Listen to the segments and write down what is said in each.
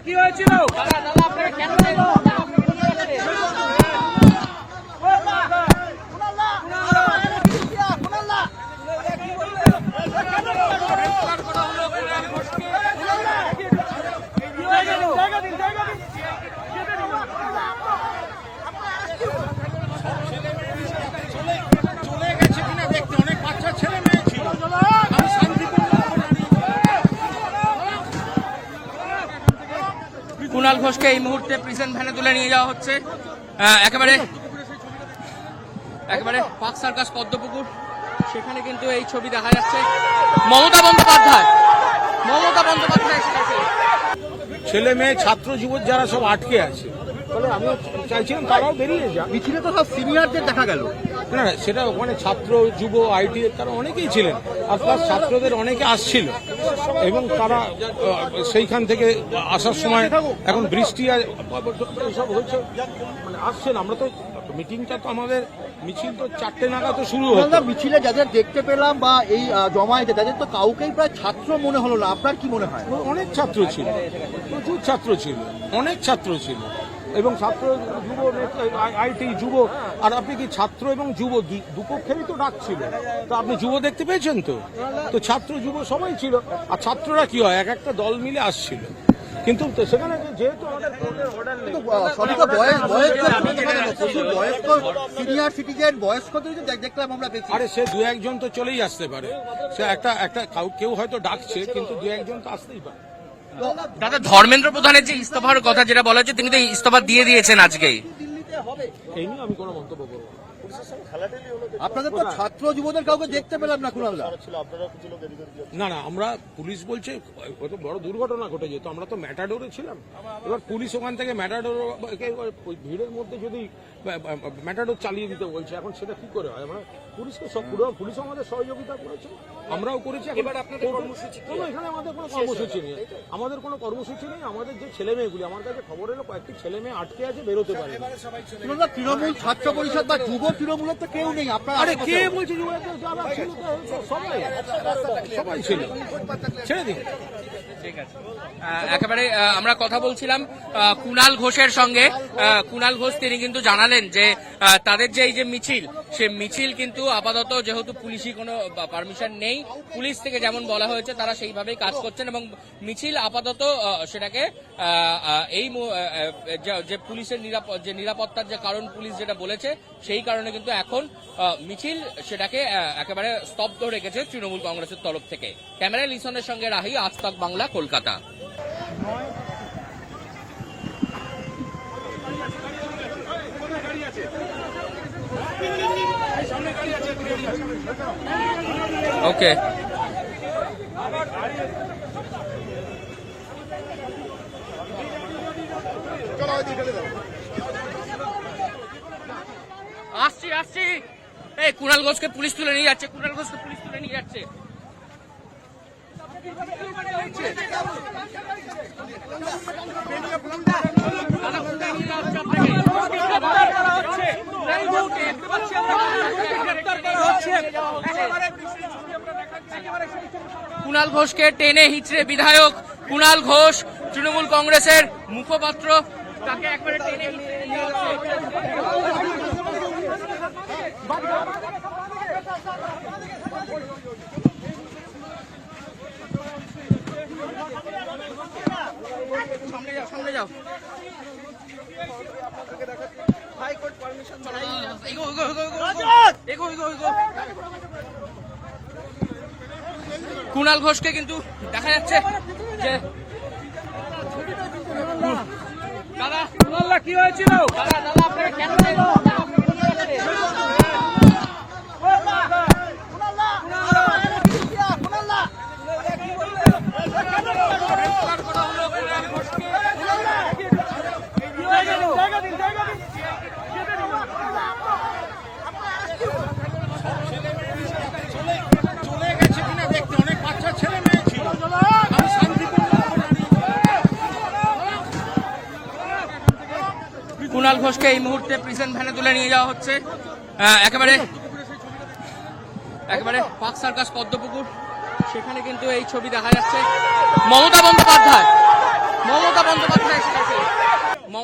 কি হয়েছিল? কুণাল ঘোষকে এই মুহূর্তে প্রিজন ভ্যানে তুলে নিয়ে যাওয়া হচ্ছে একেবারে পার্ক সার্কাস পদ্মপুকুর, সেখানে কিন্তু এই ছবি দেখা যাচ্ছে। মমতা বন্দ্যোপাধ্যায় ছেলে মেয়ে ছাত্র যুবক যারা সব আটকে আছে, ফলে আমি চাইছিলাম তারাও বেরিয়ে যাক। মিছিলে তো সব সিনিয়রদের দেখা গেল। না না, সেটা ওখানে ছাত্র যুব আইটি তারা অনেকেই ছিলেন, আর প্লাস ছাত্রদের অনেকে আসছিল এবং তারা সেইখান থেকে আসার সময় এখন বৃষ্টি সব হয়েছে, মানে আসছেন। আমরা তো মিটিংটা তো আমাদের মিছিল তো 4টে নাগাদ শুরু হলো। মিছিলে যাদের দেখতে পেলাম বা এই জমায়েতে তাদের তো কাউকেই প্রায় ছাত্র মনে হলো না, আপনার কি মনে হয়? অনেক ছাত্র ছিল, প্রচুর ছাত্র ছিল, অনেক ছাত্র ছিল এবং ছাত্র যুব আইটি যুব। আর আপনি কি ছাত্র এবং যুব দুপক্ষেরই তো ডাক ছিল, তো আপনি যুব দেখতে পেয়েছেন? তো ছাত্র যুব সবাই ছিল। আর ছাত্ররা কি হয়, এক একটা দল মিলে আসছিল, কিন্তু সেখানে যেহেতু আমাদের সিনিয়র সিটিজেন বয়স্কদের দেখলাম আমরা। আরে সে দু একজন তো চলেই আসতে পারে, সে একটা কেউ হয়তো ডাকছে, কিন্তু দু একজন তো আসতেই পারে। দাদা, ধর্মেন্দ্র প্রধানের যে ইস্তফার কথা যেটা বলা হচ্ছে, তিনি তো ইস্তফা দিয়ে দিয়েছেন আজকেই। এই নিয়ে আমি কোনো মন্তব্য করবো? আপনাদের তো ছাত্র যুবদের কাউকে দেখতে পেলাম না। না না, আমরা পুলিশ বলছে কত বড় দুর্ঘটনা ঘটেছে, তো আমরা তো ম্যাটাডোরে ছিলাম। এবার পুলিশ ওখান থেকে ম্যাটাডোর ওই ভিড়ের মধ্যে যদি ম্যাটাডোর চালিয়ে দিতে বলছে, এখন সেটা কি করে হয়? আমরা পুলিশকে সব পুলিশ আমাদের সহযোগিতা করেছে, আমরাও করেছি। এবার আপনাদের কর্মসূচি এখানে আমাদের কোনো কর্মসূচি নেই, আমাদের যে ছেলে মেয়েগুলি, আমার কাছে খবর এলো কয়েকটি ছেলে মেয়ে আটকে আছে, বেরোতে পারে। তৃণমূল ছাত্র পরিষদ বা যুব তৃণমূলের তো কেউ নেই। আপনার আরে কে বলছে সবাই ছিল, ছেড়ে দিন। ঠিক আছে, একেবারে আমরা কথা বলছিলাম কুণাল ঘোষের সঙ্গে। কুণাল ঘোষ তিনি কিন্তু জানালেন যে তাদের যে এই যে মিছিল, সে মিছিল কিন্তু আপাতত যেহেতু পুলিশি কোনো পারমিশন নেই, পুলিশ থেকে যেমন বলা হয়েছে তারা সেইভাবেই কাজ করছেন এবং মিছিল আপাতত সেটাকে এই যে পুলিশের যে নিরাপত্তার যে কারণ পুলিশ যেটা বলেছে, সেই কারণে কিন্তু এখন মিছিল সেটাকে একেবারে স্তব্ধ রেখেছে তৃণমূল কংগ্রেসের তরফ থেকে। ক্যামেরা লিসনের সঙ্গে রাহি, আজ তক বাংলা, কলকাতা। ওকে, আসছি। এই কুণাল ঘোষকে পুলিশ তুলে নিয়ে যাচ্ছে, কুণাল ঘোষকে টেনে হিচড়ে বিধায়ক কুণাল ঘোষ, তৃণমূল কংগ্রেসের মুখপাত্র, তাকে একবারে টেনে হিচড়ে নিয়ে যাচ্ছে। সামনে যাও। কুণাল ঘোষকে কিন্তু দেখা যাচ্ছে যে দাদা, কি হয়েছিল? দাদা আপনাকে কেন কুণাল ঘোষকে এই মুহূর্তে প্রিজন ভ্যানে তুলে নিয়ে যাওয়া হচ্ছে একেবারে পার্ক সার্কাস পদ্মপুকুর, সেখানে কিন্তু এই ছবি দেখা যাচ্ছে। মমতা বন্দ্যোপাধ্যায়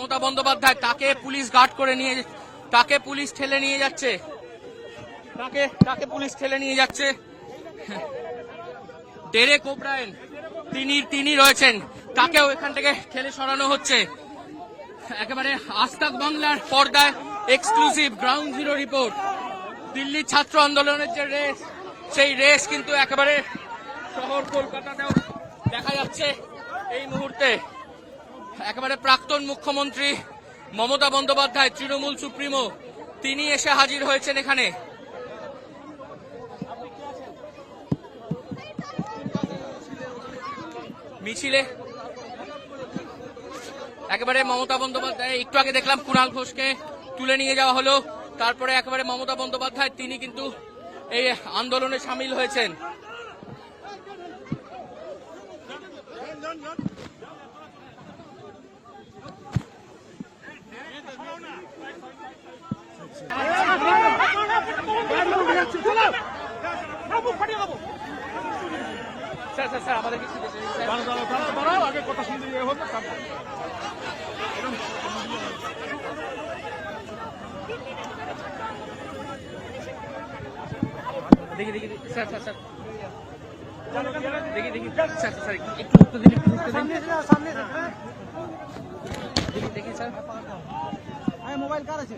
মমতা বন্দ্যোপাধ্যায়, তাকে পুলিশ গার্ড করে নিয়ে, তাকে পুলিশ ঠেলে নিয়ে যাচ্ছে, তাকে পুলিশ ঠেলে নিয়ে যাচ্ছে। ডেরেক ওব্রায়েন তিনি রয়েছেন, তাকেও এখান থেকে ঠেলে সরানো হচ্ছে। একেবারে আজ তাক বাংলার পর্দায় এক্সক্লুসিভ গ্রাউন্ড জিরো রিপোর্ট। দিল্লির ছাত্র আন্দোলনের যে রেস, সেই রেস কিন্তু একেবারে শহর কলকাতাতেও দেখা যাচ্ছে এই মুহূর্তে। একেবারে প্রাক্তন মুখ্যমন্ত্রী মমতা বন্দ্যোপাধ্যায়, তৃণমূল সুপ্রিমো, তিনি এসে হাজির হয়েছেন এখানে। মিছিলে একেবারে মমতা বন্দ্যোপাধ্যায়, একটু আগে দেখলাম কুণাল ঘোষকে তুলে নিয়ে যাওয়া হলো, তারপরে একেবারে মমতা বন্দ্যোপাধ্যায় তিনি কিন্তু এই আন্দোলনে সামিল হয়েছেন। স্যার আমাদের কিছু আগে কথা শুনতে হবে। দেখি স্যার দেখি স্যার একটু উত্তর দিন, দেখি স্যার। মোবাইল কার আছে?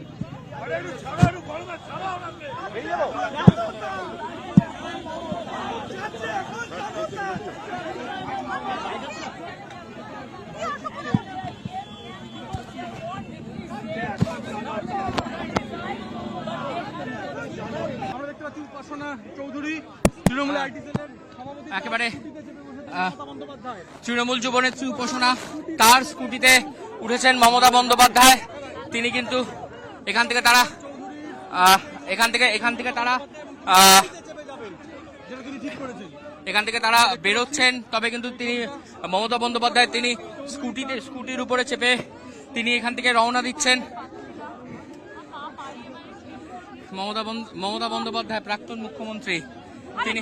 আমরা দেখতে পাচ্ছি উপাসনা চৌধুরী, তৃণমূল আইটি সেলের সভাপতি, একেবারে মমতা বন্দ্যোপাধ্যায়। তৃণমূল যুবনেত্রী উপাসনা, তার স্কুটিতে উঠেছেন মমতা বন্দ্যোপাধ্যায়। তিনি কিন্তু এখান থেকে তারা বেরোচ্ছেন। তবে কিন্তু তিনি মমতা বন্দ্যোপাধ্যায় তিনি স্কুটির উপরে চেপে তিনি এখান থেকে রওনা দিচ্ছেন। মমতা বন্দ্যোপাধ্যায় প্রাক্তন মুখ্যমন্ত্রী, তিনি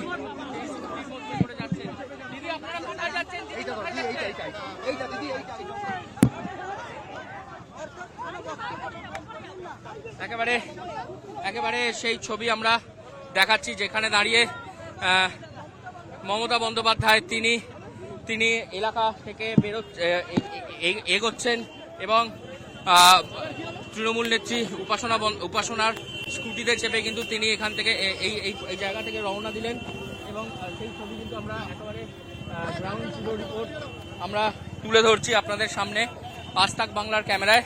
একেবারে সেই ছবি আমরা দেখাচ্ছি, যেখানে দাঁড়িয়ে মমতা বন্দ্যোপাধ্যায় তিনি এলাকা থেকে এগোচ্ছেন এবং তৃণমূল নেত্রী উপাসনার স্কুটিতে চেপে কিন্তু তিনি এখান থেকে এই জায়গা থেকে রওনা দিলেন এবং সেই ছবি কিন্তু আমরা একেবারে গ্রাউন্ড জিরো রিপোর্ট আমরা তুলে ধরছি আপনাদের সামনে আজ তাক বাংলার ক্যামেরায়।